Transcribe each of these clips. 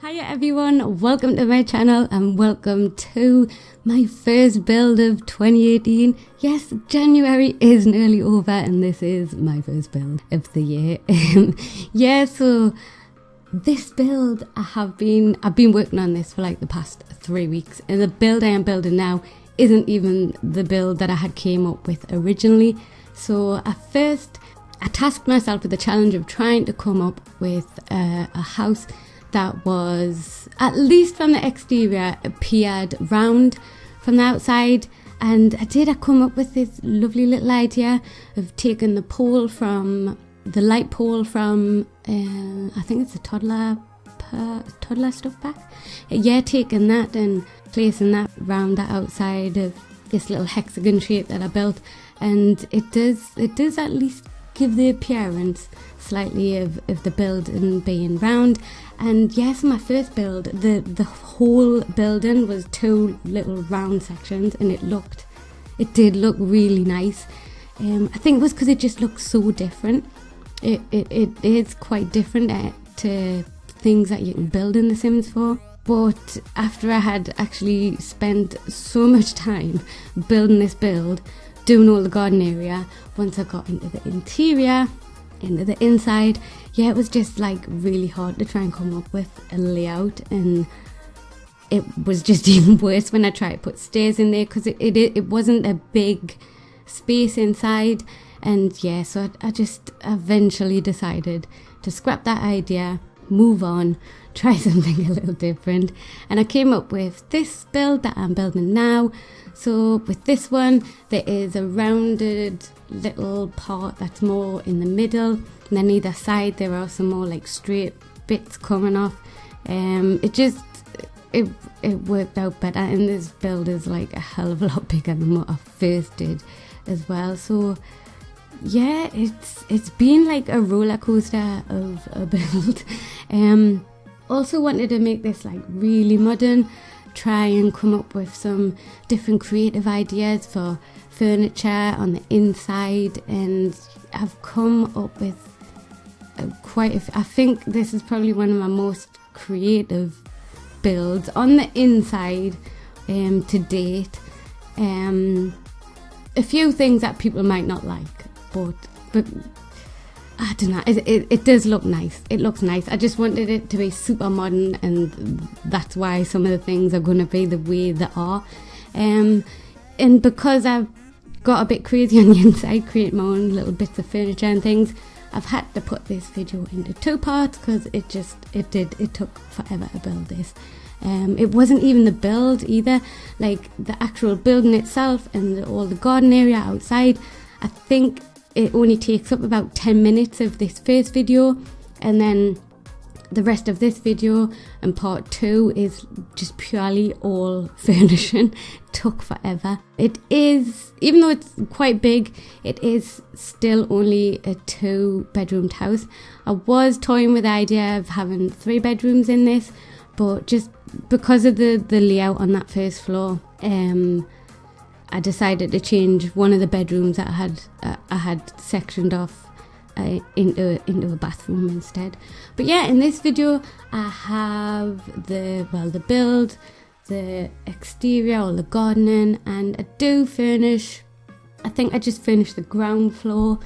Hiya everyone, welcome to my channel and welcome to my first build of 2018. Yes, January is nearly over and this is my first build of the year. So this build I've been working on this for like the past 3 weeks, and the build I am building now isn't even the build that I had came up with originally. So at first I tasked myself with the challenge of trying to come up with a house that was, at least from the exterior, appeared round from the outside. And I come up with this lovely little idea of taking the light pole from I think it's a Toddler Stuff pack. Yeah, taking that and placing that round the outside of this little hexagon shape that I built, and it does at least give the appearance slightly of the building being round. And yes, my first build, the whole building was 2 little round sections, and it did look really nice. I think it was because it just looked so different. It is quite different to things that you can build in The Sims 4. But after I had actually spent so much time building this build, doing all the garden area, once I got into the interior, into the inside, yeah, it was just like really hard to try and come up with a layout, and it was just even worse when I tried to put stairs in there because it wasn't a big space inside. And yeah, so I just eventually decided to scrap that idea, move on, try something a little different, and I came up with this build that I'm building now. So with this one, there is a rounded little part that's more in the middle, and then either side there are some more like straight bits coming off. It worked out better, and this build is like a hell of a lot bigger than what I first did as well. So yeah, it's been like a roller coaster of a build. Also wanted to make this like really modern, try and come up with some different creative ideas for furniture on the inside, and I've come up with I think this is probably one of my most creative builds on the inside to date. A few things that people might not like, but I don't know, it does look nice. It looks nice. I just wanted it to be super modern, and that's why some of the things are going to be the way they are. And because I've got a bit crazy on the inside, create my own little bits of furniture and things, I've had to put this video into 2 parts because it took forever to build this. It wasn't even the build either, like the actual building itself and all the garden area outside. I think it only takes up about 10 minutes of this first video, and then the rest of this video and part 2 is just purely all furnishing. It took forever. It is, even though it's quite big, it is still only a 2-bedroomed house. I was toying with the idea of having 3 bedrooms in this, but just because of the layout on that first floor, I decided to change one of the bedrooms that I had sectioned off into a bathroom instead. But yeah, in this video I have the build, the exterior, all the gardening, and I do furnish. I think I just finished the ground floor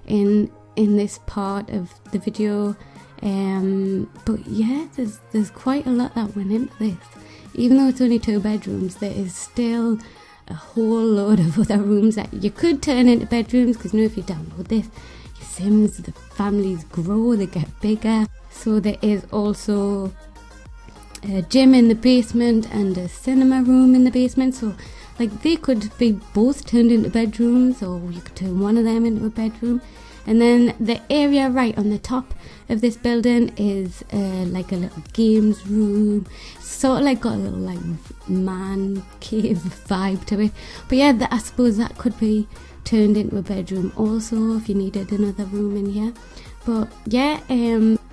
in this part of the video. But yeah, there's quite a lot that went into this. Even though it's only 2 bedrooms, there is still a whole load of other rooms that you could turn into bedrooms, because if you download this, your Sims, the families grow, they get bigger. So there is also a gym in the basement and a cinema room in the basement, so like they could be both turned into bedrooms, or you could turn one of them into a bedroom. And then the area right on the top of this building is like a little games room. Sort of like got a little like man cave vibe to it. But yeah, I suppose that could be turned into a bedroom also if you needed another room in here. But yeah,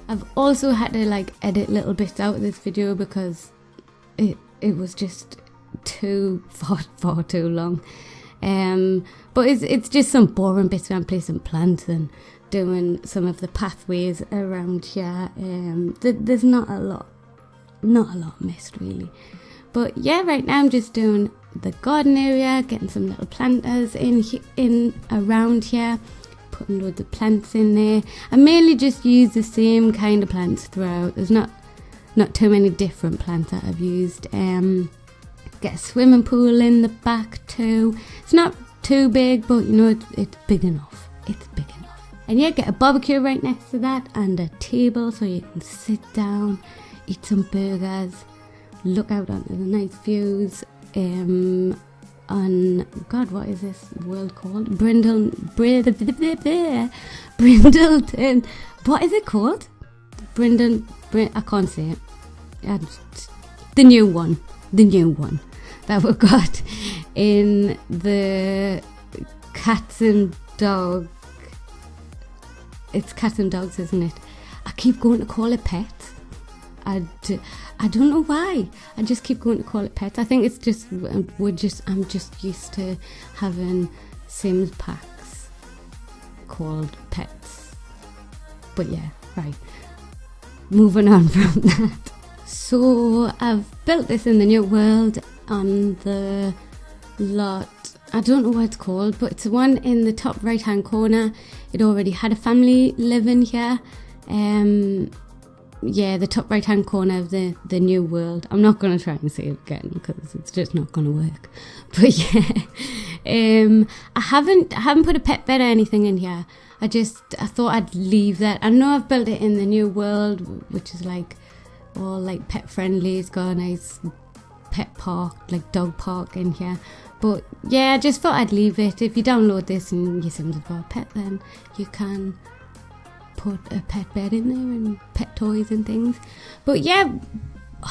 I've also had to like edit little bits out of this video because it was just far too long. But it's just some boring bits where I'm placing plants and doing some of the pathways around here. There's not a lot not a lot missed really. But yeah, right now I'm just doing the garden area, getting some little planters in around here, putting loads of plants in there. I mainly just use the same kind of plants throughout. There's not too many different plants that I've used. Get a swimming pool in the back too. It's not too big, but you know, it's big enough. It's big enough. And yeah, get a barbecue right next to that and a table so you can sit down, eat some burgers, look out onto the nice views. On God, what is this world called? Brindleton. What is it called? I can't say it. The new one that we've got in the cats and dog. It's cats and dogs, isn't it? I keep going to call it pets. I don't know why. I just keep going to call it pets. I think it's just I'm just used to having Sims packs called pets. But yeah, right. Moving on from that. So I've built this in the new world on the lot. I don't know what it's called, but it's the one in the top right hand corner. It already had a family living here. Yeah, the top right hand corner of the new world. I'm not going to try and say it again because it's just not going to work. But yeah, I haven't put a pet bed or anything in here. I thought I'd leave that. I know I've built it in the new world, which is like all like pet friendly. It's got a nice pet park, like dog park in here. But yeah, I just thought I'd leave it. If you download this and you Sims have got a pet, then you can put a pet bed in there and pet toys and things. But yeah,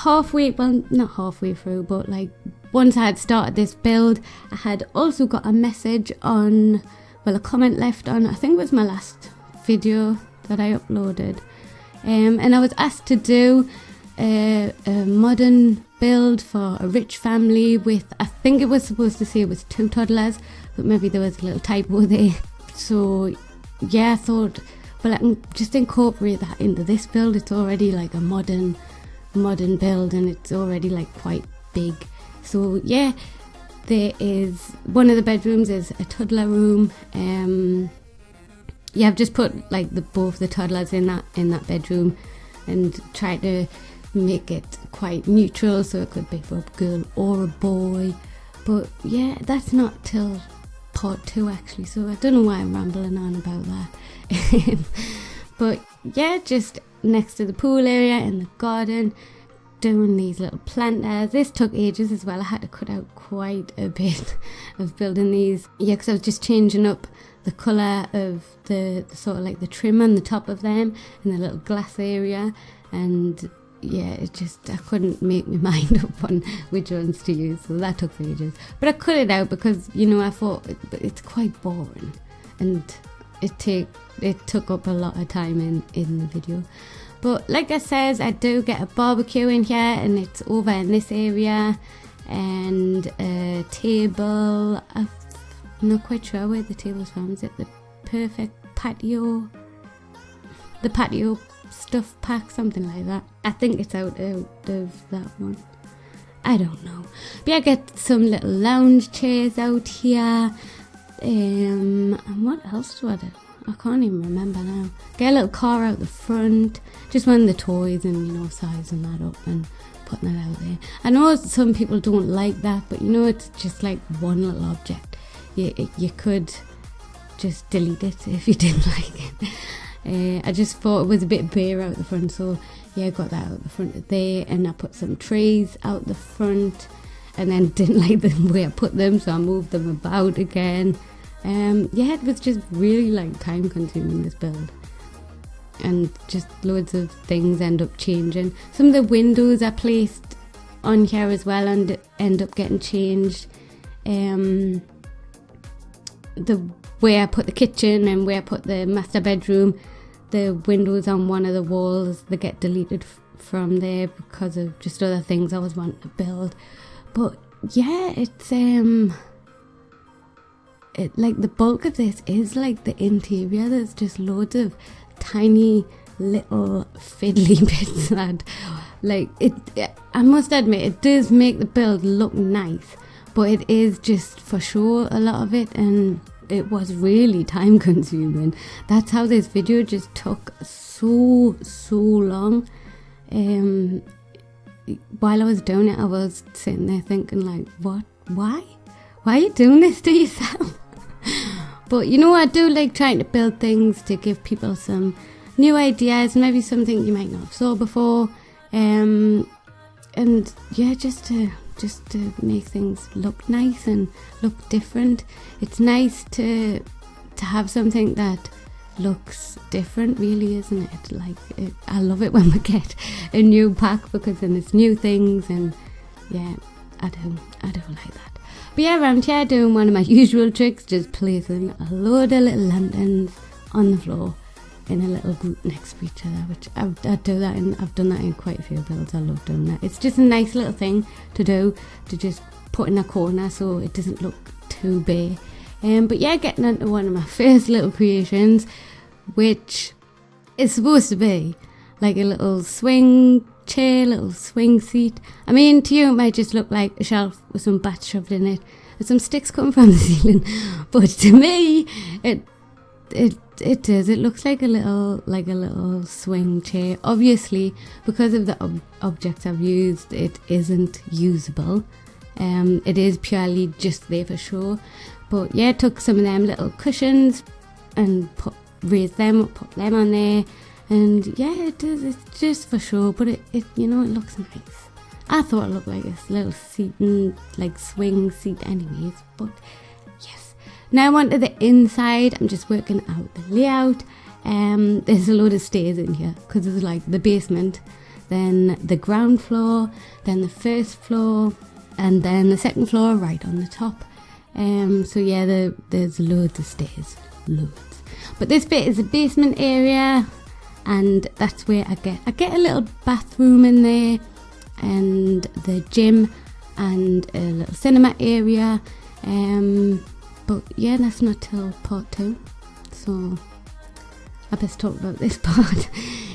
not halfway through, but like once I had started this build, I had also got a message on, a comment left on, I think it was my last video that I uploaded, and I was asked to do a modern build for a rich family with, I think it was supposed to say it was 2 toddlers, but maybe there was a little typo there. So yeah, I thought, well, I can just incorporate that into this build. It's already like a modern build and it's already like quite big. So yeah, there is one of the bedrooms is a toddler room. Yeah, I've just put like both the toddlers in that bedroom and tried to make it quite neutral so it could be for a girl or a boy. But yeah, that's not till part 2 actually, so I don't know why I'm rambling on about that. But yeah, just next to the pool area in the garden, doing these little planters. This took ages as well. I had to cut out quite a bit of building these. Yeah, because I was just changing up the colour of the sort of like the trim on the top of them in the little glass area, and yeah, I couldn't make my mind up on which ones to use, so that took ages. But I cut it out because, you know, I thought it's quite boring and it took up a lot of time in the video. But like I said, I do get a barbecue in here and it's over in this area, and a table. I'm not quite sure where the table's from. Is it the perfect patio? The patio stuff pack, something like that. I think it's out of that one. I don't know. But yeah, I get some little lounge chairs out here. And what else do I do? I can't even remember now. Get a little car out the front. Just one of the toys and, you know, sizing that up and putting that out there. I know some people don't like that, but you know, it's just like one little object. You could just delete it if you didn't like it. I just thought it was a bit bare out the front, so yeah, I got that out the front of there, and I put some trees out the front, and then didn't like the way I put them, so I moved them about again. Yeah, it was just really like time consuming, this build, and just loads of things end up changing. Some of the windows I placed on here as well and end up getting changed. The way I put the kitchen and where I put the master bedroom, the windows on one of the walls, they get deleted from there because of just other things I was wanting to build. But yeah, it's like the bulk of this is like the interior. There's just loads of tiny little fiddly bits that Like I must admit, it does make the build look nice, but it is just for sure a lot of it, and it was really time consuming. That's how this video just took so long. While I was doing it, I was sitting there thinking like, what? Why are you doing this to yourself? But you know, I do like trying to build things to give people some new ideas, maybe something you might not have saw before. And yeah, just to make things look nice and look different. It's nice to have something that looks different, really, isn't it? Like, I love it when we get a new pack, because then it's new things, and yeah, I do like that. But yeah, around here doing one of my usual tricks, just placing a load of little lanterns on the floor in a little group next to each other, which I do that, and I've done that in quite a few builds. I love doing that. It's just a nice little thing to do, to just put in a corner so it doesn't look too bare. But yeah, getting into one of my first little creations, which is supposed to be like a little swing chair, little swing seat. I mean, to you it might just look like a shelf with some bats shoved in it and some sticks coming from the ceiling, but to me it does. It looks like a little swing chair. Obviously, because of the objects I've used, it isn't usable. It is purely just there for show. But yeah, took some of them little cushions and raised them up, put them on there, and yeah, it does. It's just for show, but it you know, it looks nice. I thought it looked like this little seating, like swing seat anyways, but yes. Now on to the inside. I'm just working out the layout. There's a load of stairs in here, because it's like the basement, then the ground floor, then the first floor, and then the second floor right on the top. So yeah, there's loads of stairs, loads. But this bit is the basement area, and that's where I get a little bathroom in there, and the gym, and a little cinema area. But yeah, that's not till part 2, so I best talk about this part.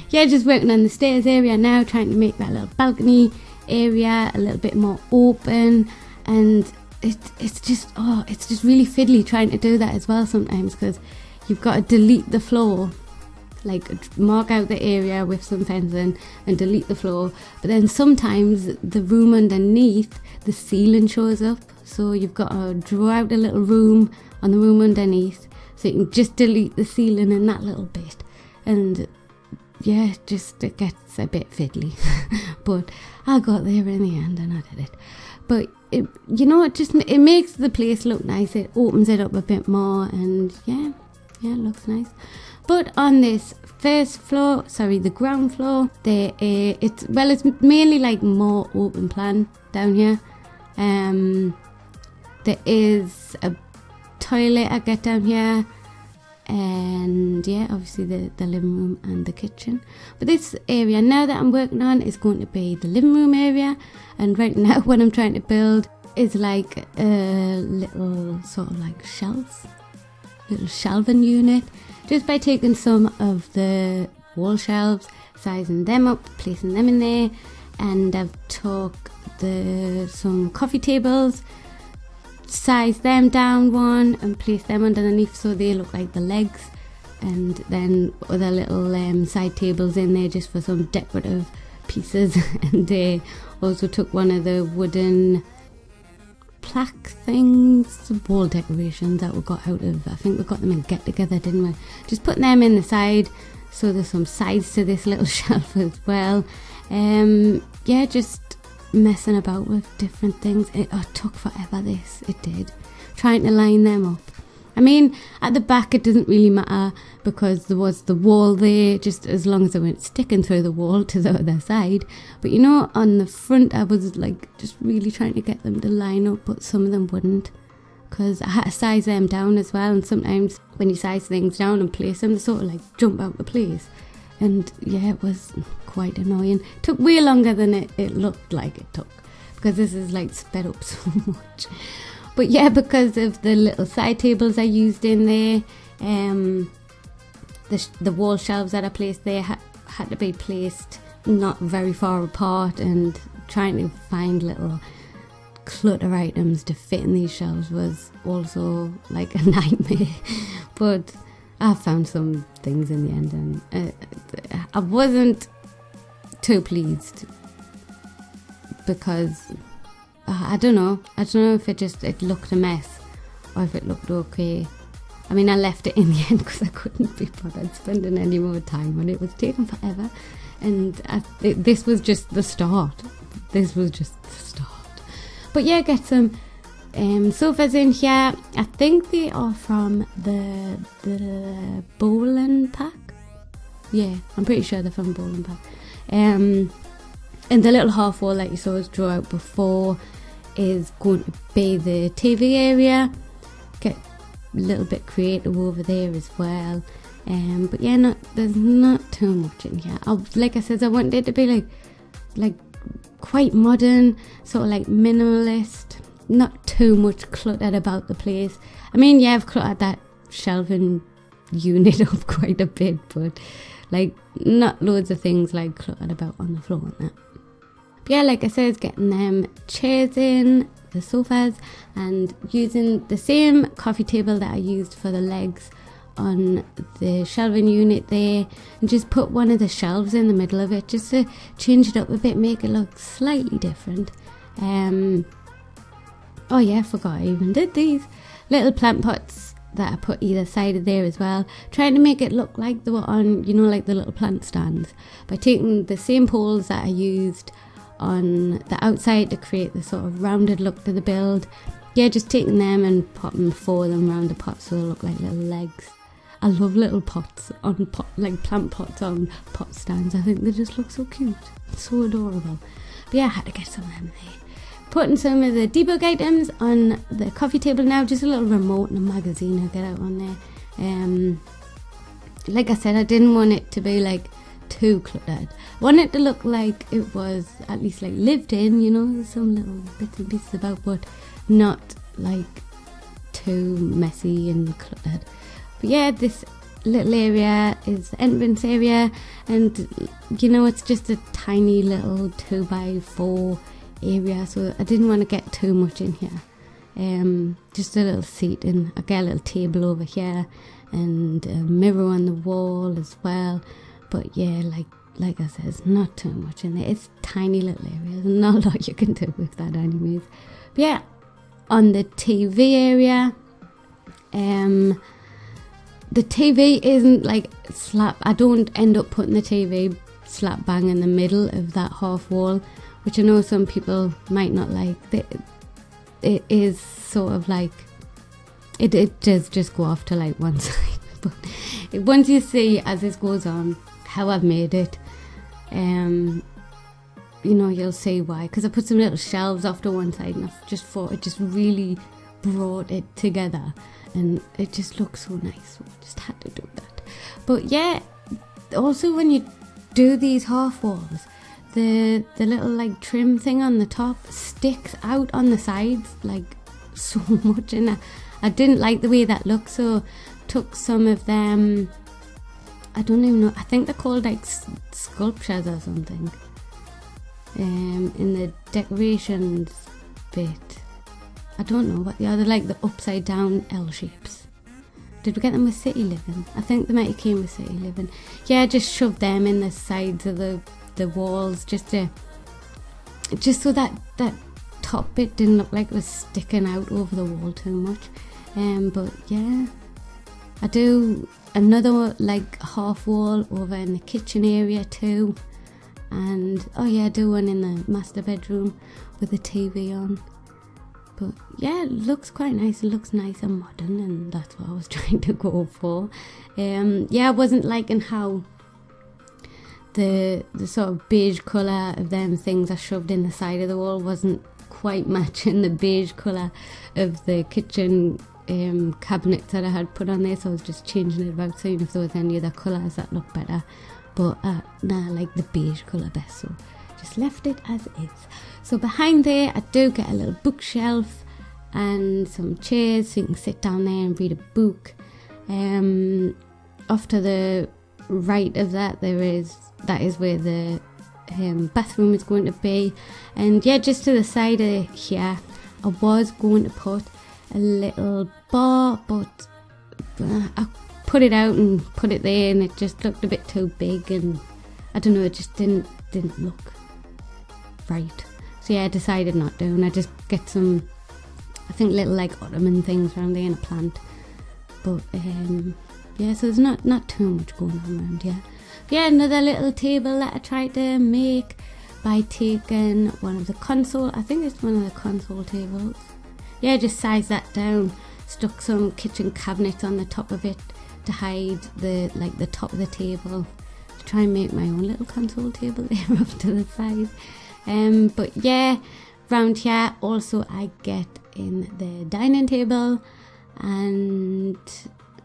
Yeah, just working on the stairs area now, trying to make that little balcony area a little bit more open, and it's just really fiddly trying to do that as well sometimes, because you've got to delete the floor, like mark out the area with some fencing and delete the floor, but then sometimes the room underneath, the ceiling shows up, so you've got to draw out a little room on the room underneath, so you can just delete the ceiling in that little bit. And yeah, just it gets a bit fiddly. But I got there in the end and I did it. But it, you know, it makes the place look nice. It opens it up a bit more, and yeah, it looks nice. But on this first floor, the ground floor, it's mainly like more open plan down here. There is a toilet I get down here, and yeah, obviously the living room and the kitchen. But this area now that I'm working on is going to be the living room area, and right now what I'm trying to build is like a little sort of like little shelving unit, just by taking some of the wall shelves, sizing them up, placing them in there, and I've took some coffee tables, size them down one and place them underneath so they look like the legs, and then other little side tables in there just for some decorative pieces. And also took one of the wooden plaque things, wall decorations that we got out of, I think we got them in Get Together, didn't we? Just putting them in the side, so there's some sides to this little shelf as well. Yeah, just messing about with different things. It took forever, it did, trying to line them up. I mean, at the back it doesn't really matter because there was the wall there, just as long as I weren't sticking through the wall to the other side. But you know, on the front I was like just really trying to get them to line up, but some of them wouldn't, because I had to size them down as well, and sometimes when you size things down and place them, they sort of like jump out of place. And yeah, it was quite annoying. It took way longer than it looked like it took, because this is like sped up so much. But yeah, because of the little side tables I used in there, the wall shelves that I placed there had to be placed not very far apart, and trying to find little clutter items to fit in these shelves was also like a nightmare. But I found some things in the end, and I wasn't too pleased because I don't know if it looked a mess or if it looked okay. I mean, I left it in the end because I couldn't be bothered spending any more time on it. It was taking forever, and this was just the start. But yeah, get some sofas in here. I think they are from the bowling pack. Yeah, I'm pretty sure they're from bowling pack. And the little half wall that you saw us draw out before is going to be the TV area. Get a little bit creative over there as well. But yeah, there's not too much in here. Like I said, I wanted it to be like quite modern, sort of like minimalist, not too much cluttered about the place. I mean, yeah, I've cluttered that shelving unit up quite a bit, but like not loads of things like cluttered about on the floor and that. But yeah, like I said, getting them chairs in, the sofas, and using the same coffee table that I used for the legs on the shelving unit there, and just put one of the shelves in the middle of it just to change it up a bit, make it look slightly different. Oh yeah, I forgot I even did these little plant pots that I put either side of there as well, trying to make it look like they were on, you know, like the little plant stands, by taking the same poles that I used on the outside to create the sort of rounded look to the build. Yeah, just taking them and popping 4 of them round the pot so they look like little legs. I love little pots on like plant pots on pot stands. I think they just look so cute, so adorable. But yeah, I had to get some of them there. Putting some of the debug items on the coffee table now, just a little remote and a magazine I'll get out on there. Like I said, I didn't want it to be like too cluttered. I want it to look like it was at least like lived in, you know, some little bits and pieces about, but not like too messy and cluttered. But yeah, this little area is the entrance area, and you know, it's just a tiny little 2x4 area, so I didn't want to get too much in here. Just a little seat, and I get a little table over here and a mirror on the wall as well. But yeah, like I said, it's not too much in there. It's tiny little area. There's not a lot you can do with that anyways. But yeah, on the TV area, the TV isn't like slap. I don't end up putting the TV slap bang in the middle of that half wall, which I know some people might not like. It is sort of like, it does just go off to like one side. But once you see as this goes on how I've made it, you know, you'll see why. Because I put some little shelves off to one side, and I just thought it just really brought it together, and it just looks so nice. So I just had to do that. But yeah, also when you do these half walls, the little like trim thing on the top sticks out on the sides like so much, and I didn't like the way that looked, so took some of them, I don't even know, I think they're called like sculptures or something, in the decorations bit. I don't know what they are. They're like the upside down L shapes. Did we get them with City Living? I think they might have came with City Living. Yeah, I just shoved them in the sides of the walls just so that top bit didn't look like it was sticking out over the wall too much. But yeah, I do another like half wall over in the kitchen area too, and oh yeah, I do one in the master bedroom with the TV on. But yeah, it looks quite nice. It looks nice and modern, and that's what I was trying to go for. Yeah, I wasn't liking how the sort of beige colour of them things I shoved in the side of the wall wasn't quite matching the beige colour of the kitchen cabinets that I had put on there, so I was just changing it about, seeing if there was any other colours that looked better. But nah, I like the beige colour best, so just left it as is. So behind there I do get a little bookshelf and some chairs so you can sit down there and read a book. Off to the right of that is where the bathroom is going to be. And yeah, just to the side of here, I was going to put a little bar, but I put it out and put it there, and it just looked a bit too big, and I don't know, it just didn't look right. So yeah, I decided not to, and I just get some, I think, little like ottoman things around there and a plant. But yeah, so there's not too much going on around here. But yeah, another little table that I tried to make by taking one of the console, I think it's one of the console tables. Yeah, just sized that down, stuck some kitchen cabinets on the top of it to hide the top of the table, to try and make my own little console table there off to the side. But yeah, round here also I get in the dining table, and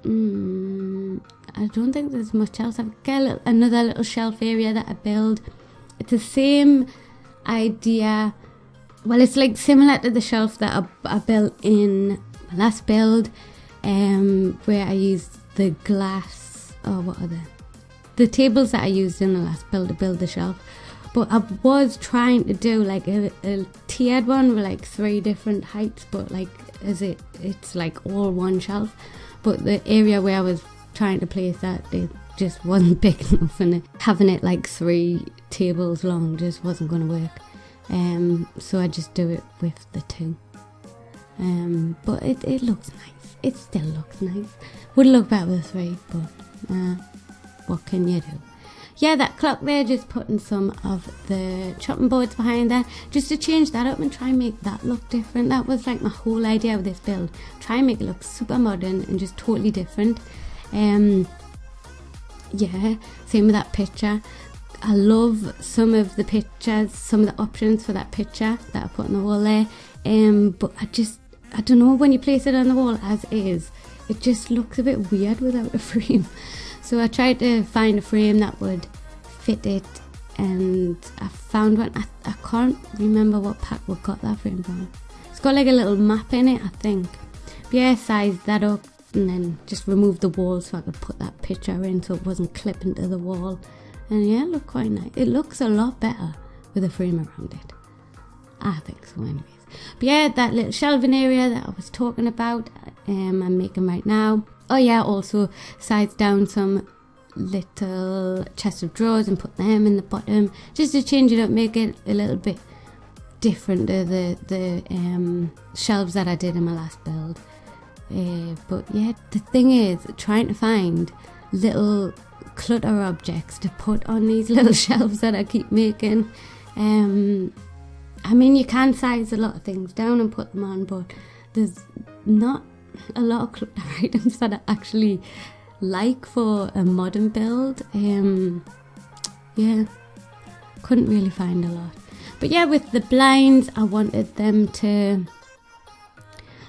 I don't think there's much else. I've got another little shelf area that I build. It's the same idea. Well, it's like similar to the shelf that I built in my last build, where I used the glass, the tables that I used in the last build to build the shelf. But I was trying to do like a tiered one with like 3 different heights, but like it's like all one shelf. But the area where I was trying to place that, it just wasn't big enough, and having it like 3 tables long just wasn't going to work. So I just do it with the 2. But it looks nice. It still looks nice. Would look better with 3, but what can you do? Yeah, that clock there, just putting some of the chopping boards behind there, just to change that up and try and make that look different. That was like my whole idea of this build. Try and make it look super modern and just totally different. Yeah, same with that picture. I love some of the pictures, some of the options for that picture that I put on the wall there. But I don't know, when you place it on the wall as is, it just looks a bit weird without a frame. So I tried to find a frame that would fit it, and I found one. I can't remember what pack we got that frame from. It's got like a little map in it, I think. But yeah, sized that up and then just removed the wall so I could put that picture in so it wasn't clipping to the wall. And yeah, it looked quite nice. It looks a lot better with a frame around it. I think so anyways. But yeah, that little shelving area that I was talking about, I'm making right now. Oh yeah, also sized down some little chest of drawers and put them in the bottom, just to change it up, make it a little bit different to the shelves that I did in my last build. But yeah, the thing is, trying to find little clutter objects to put on these little shelves that I keep making. I mean, you can size a lot of things down and put them on, but there's not a lot of clutter items that I actually like for a modern build. Yeah, couldn't really find a lot. But yeah, with the blinds, I wanted them to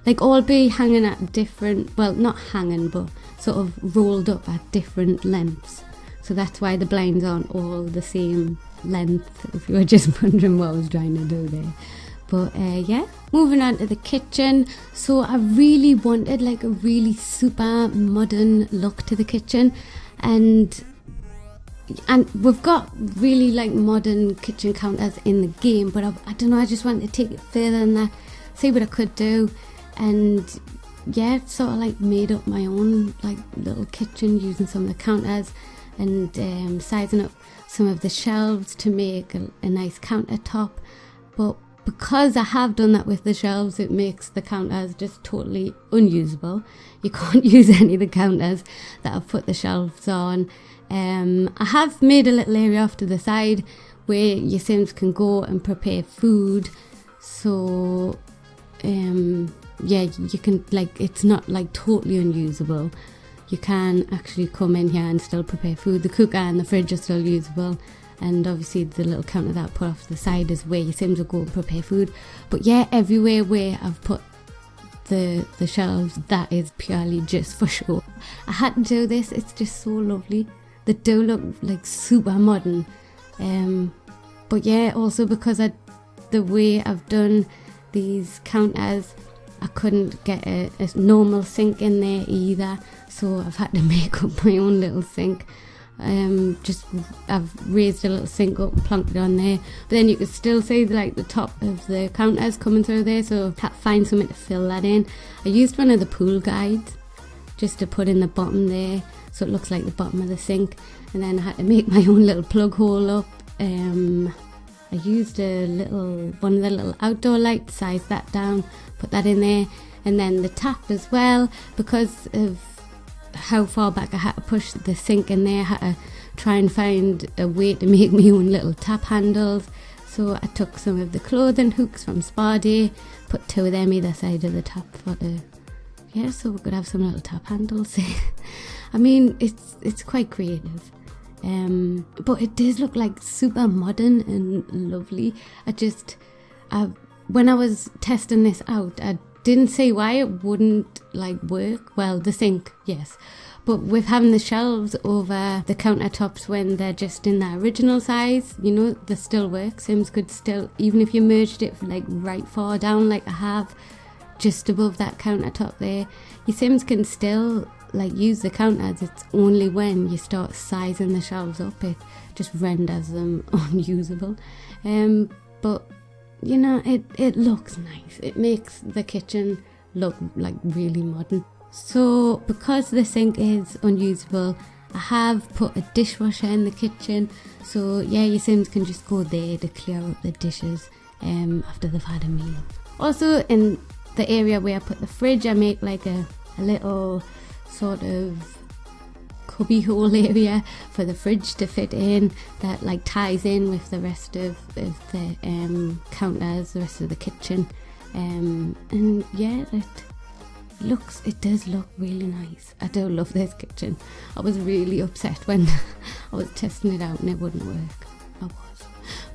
like all be hanging at different, well, not hanging, but sort of rolled up at different lengths. So that's why the blinds aren't all the same length, if you were just wondering what I was trying to do there. But yeah, moving on to the kitchen. So I really wanted like a really super modern look to the kitchen, and we've got really like modern kitchen counters in the game, but I don't know, I just wanted to take it further than that, see what I could do. And yeah, sort of like made up my own like little kitchen using some of the counters, and sizing up some of the shelves to make a nice countertop. But because I have done that with the shelves, it makes the counters just totally unusable. You can't use any of the counters that I've put the shelves on. I have made a little area off to the side where your Sims can go and prepare food. So yeah, you can, like, it's not like totally unusable. You can actually come in here and still prepare food. The cooker and the fridge are still usable, and obviously the little counter that I put off to the side is where your Sims will go and prepare food. But yeah, everywhere where I've put the shelves, that is purely just for show. I had to do this, it's just so lovely. They do look like super modern. But yeah, also because the way I've done these counters, I couldn't get a normal sink in there either, so I've had to make up my own little sink. I've raised a little sink up and plonked it on there, but then you can still see like the top of the counters coming through there, so I find something to fill that in. I used one of the pool guides just to put in the bottom there so it looks like the bottom of the sink, and then I had to make my own little plug hole up. I used one of the little outdoor lights, sized that down, put that in there, and then the tap as well, because of how far back I had to push the sink in there. I had to try and find a way to make my own little tap handles, so I took some of the clothing hooks from Spa Day, put 2 of them either side of the tap so we could have some little tap handles. I mean, it's quite creative. But it does look like super modern and lovely. When I was testing this out, I didn't see why it wouldn't like work. Well, the sink, yes, but with having the shelves over the countertops when they're just in their original size, you know, they still work. Sims could still, even if you merged it like right far down like I have, just above that countertop there, your Sims can still like use the counters. It's only when you start sizing the shelves up it just renders them unusable. But you know, it looks nice. It makes the kitchen look like really modern. So because the sink is unusable, I have put a dishwasher in the kitchen, so yeah, your Sims can just go there to clear up the dishes after they've had a meal. Also, in the area where I put the fridge, I make like a little sort of cubby hole area for the fridge to fit in, that like ties in with the rest of the counters, the rest of the kitchen, and yeah, it does look really nice. I do love this kitchen. I was really upset when I was testing it out and it wouldn't work. I was,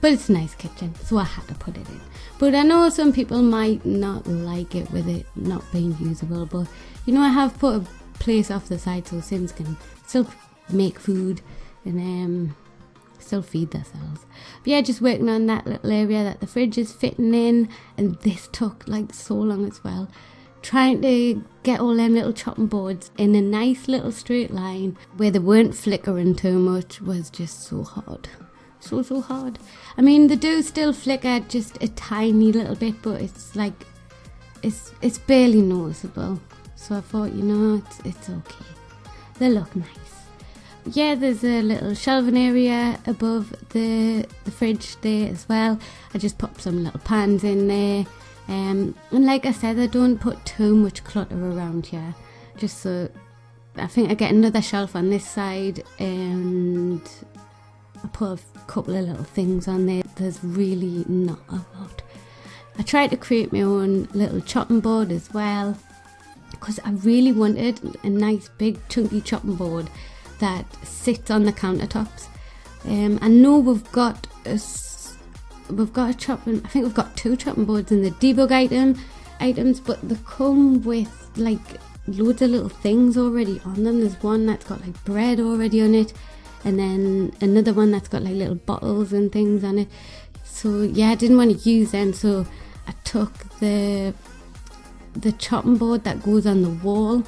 but it's a nice kitchen, so I had to put it in. But I know some people might not like it with it not being usable, but you know, I have put a place off the side so Sims can still make food and still feed themselves. But yeah, just working on that little area that the fridge is fitting in, and this took like so long as well. Trying to get all them little chopping boards in a nice little straight line where they weren't flickering too much was just so hard. So hard. I mean, they do still flicker just a tiny little bit, but it's like it's barely noticeable. So I thought, you know, it's okay. They look nice. Yeah, there's a little shelving area above the fridge there as well. I just popped some little pans in there. And like I said, I don't put too much clutter around here. Just so, I think I get another shelf on this side and I put a couple of little things on there. There's really not a lot. I tried to create my own little chopping board as well, because I really wanted a nice big chunky chopping board that sits on the countertops. I know we've got a chopping, I think we've got 2 chopping boards in the debug items, but they come with like loads of little things already on them. There's one that's got like bread already on it, and then another one that's got like little bottles and things on it. So yeah, I didn't want to use them, so I took the chopping board that goes on the wall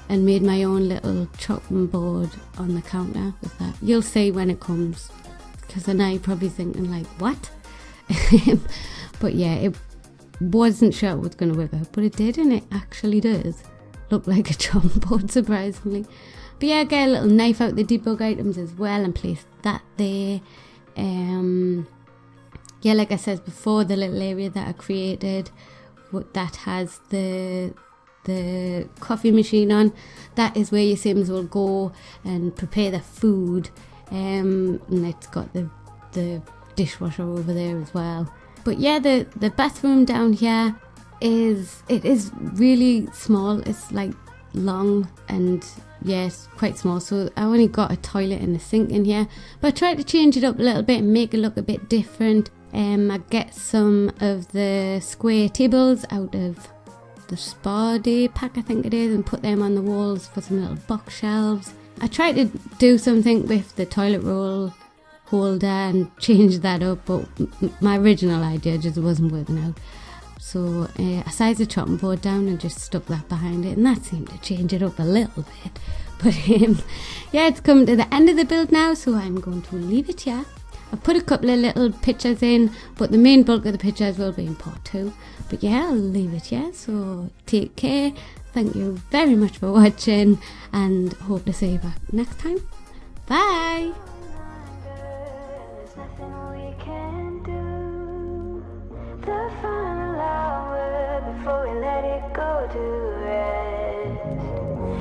and made my own little chopping board on the counter with that. You'll see when it comes, because I know you're probably thinking like, what? But yeah, it wasn't sure it was going to work out, but it did, and it actually does look like a chopping board, surprisingly. But yeah, I get a little knife out the debug items as well and place that there. Yeah, like I said before, the little area that I created that has the coffee machine on, that is where your Sims will go and prepare their food, and it's got the dishwasher over there as well. But yeah, the bathroom down here is really small. It's like long and yes, quite small, so I only got a toilet and a sink in here, but I tried to change it up a little bit and make it look a bit different. I get some of the square tables out of the Spa Day pack, I think it is, and put them on the walls for some little box shelves. I tried to do something with the toilet roll holder and change that up, but my original idea just wasn't working out. So I sized the chopping board down and just stuck that behind it, and that seemed to change it up a little bit. But yeah, it's come to the end of the build now, so I'm going to leave it here. I've put a couple of little pictures in, but the main bulk of the pictures will be in part 2. But yeah, I'll leave it here, so take care. Thank you very much for watching, and hope to see you back next time. Bye!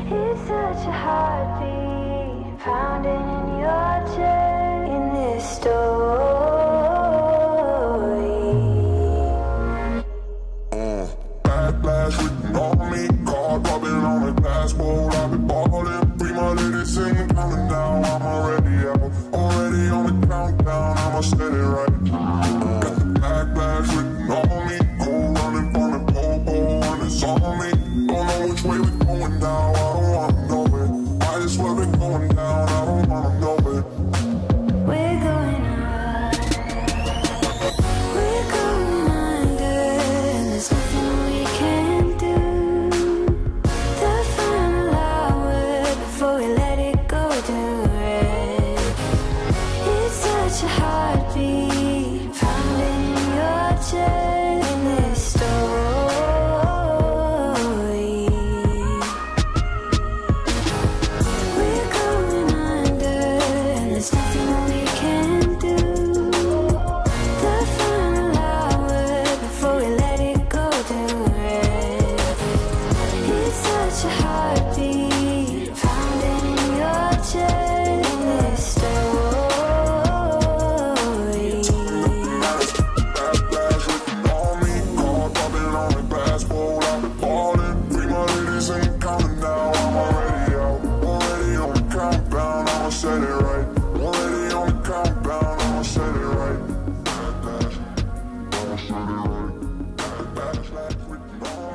It's such a heartbeat pounding in your chest in this story. Backlash written on me, card rubbing on the dashboard. I've been balling, free my lady singing, counting down. I'm already out, already on the countdown. I'ma set it right. Got the backlash written on me, cool running from the pole, and it's on me. Don't know which way we're going now. I don't wanna know it. I just swear we're going down. I don't wanna know it. We're going up. We're going under, and there's nothing we can do. The final hour before we let it go to rest. It's such a heartbeat pounding in your chest in this story. We're going under, and there's nothing we can do. The final hour before we let it go to rest. It's such a heartbeat pounding in your chest in this story. Backlash written on me, card rubbing on the dashboard. I've been balling, free my lady singing, counting down. I'm already out, already on the countdown. I'ma set it right. Already on the countdown. I'ma set it right. Backlash, I'ma set it right. Backlash written on me.